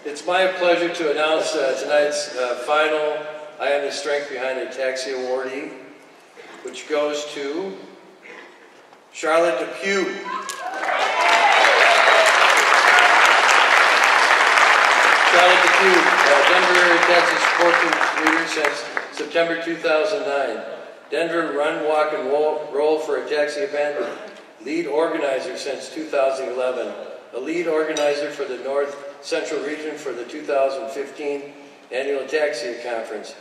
It's my pleasure to announce tonight's final I Am the Strength Behind Ataxia Awardee, which goes to Charlotte DePew. Charlotte DePew, Denver Ataxia Support Group leader since September 2009. Denver Run, Walk, and Roll for Ataxia event, lead organizer since 2011. A lead organizer for the North Central Region for the 2015 Annual Ataxia Conference.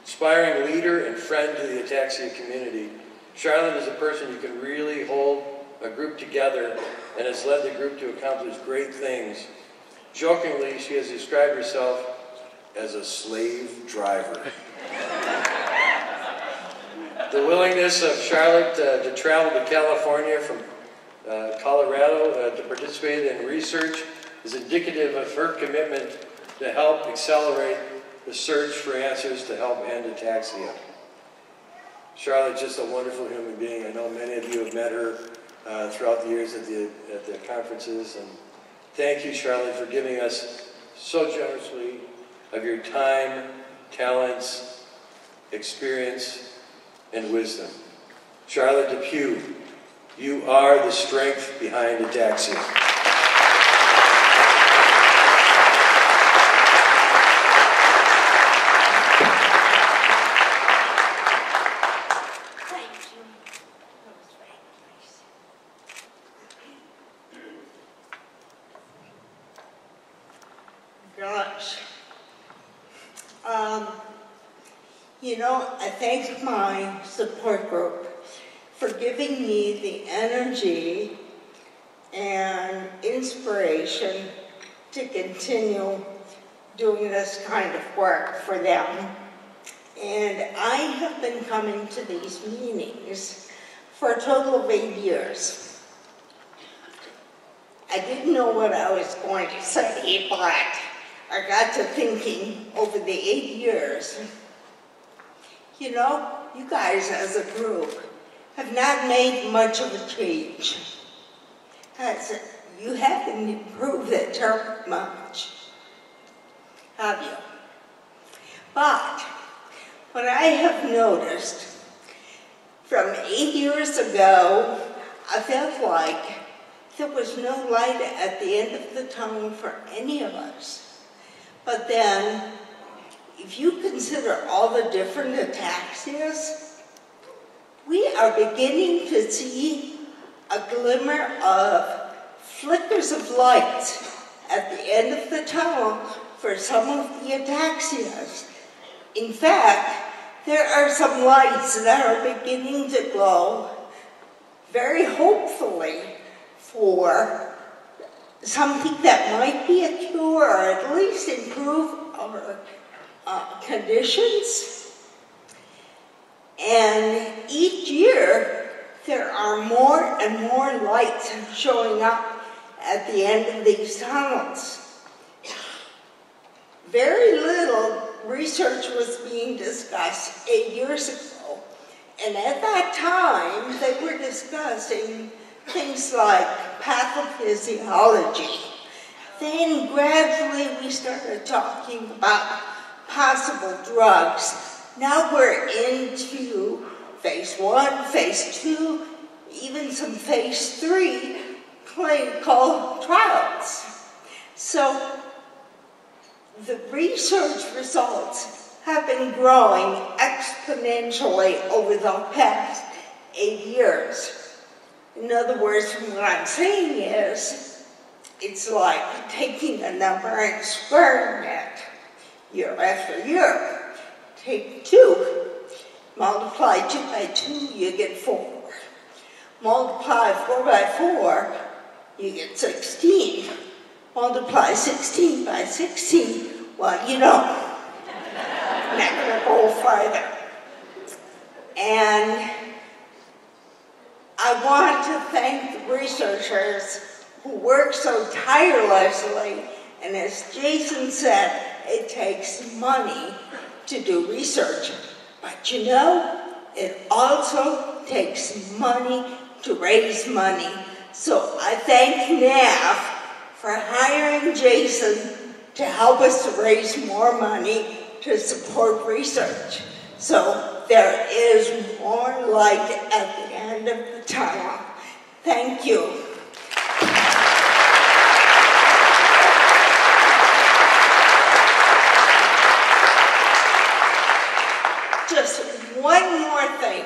Inspiring leader and friend to the ataxia community. Charlotte is a person you can really hold a group together and has led the group to accomplish great things. Jokingly, she has described herself as a slave driver. The willingness of Charlotte to travel to California from Colorado to participate in research is indicative of her commitment to help accelerate the search for answers to help end ataxia. Charlotte's just a wonderful human being. I know many of you have met her throughout the years at the conferences. And thank you, Charlotte, for giving us so generously of your time, talents, experience, and wisdom. Charlotte DePew, you are the strength behind ataxia. Gosh. You know, I thank my support group for giving me the energy and inspiration to continue doing this kind of work for them. And I have been coming to these meetings for a total of 8 years. I didn't know what I was going to say, but I got to thinking over the 8 years, you know, you guys as a group have not made much of a change. You haven't improved it terribly much, have you? But what I have noticed, from 8 years ago, I felt like there was no light at the end of the tunnel for any of us. But then, if you consider all the different ataxias, we are beginning to see a glimmer of flickers of light at the end of the tunnel for some of the ataxias. In fact, there are some lights that are beginning to glow very hopefully for something that might be a cure or at least improve our conditions. And each year, there are more and more lights showing up at the end of these tunnels. Very little research was being discussed 8 years ago. And at that time, they were discussing things like pathophysiology. Then gradually we started talking about possible drugs. Now we're into phase 1, phase 2, even some phase 3 clinical trials. So the research results have been growing exponentially over the past 8 years. In other words, what I'm saying is, it's like taking a number and squaring it year after year. Take 2, multiply 2 by 2, you get 4. Multiply 4 by 4, you get 16. Multiply 16 by 16, well, you know, I'm not going to go farther. And I want to thank the researchers who work so tirelessly, and as Jason said, it takes money to do research. But you know, it also takes money to raise money. So I thank NAF for hiring Jason to help us to raise more money to support research. So there is more light at the end of the tunnel. Thank you. Just one more thing.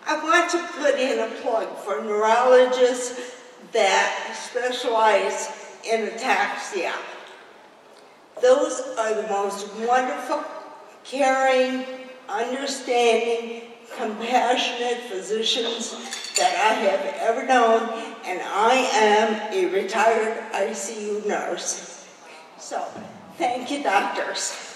I want to put in a plug for neurologists that specialize in ataxia. Those are the most wonderful, caring, understanding, compassionate physicians that I have ever known, and I am a retired ICU nurse. So, thank you, doctors.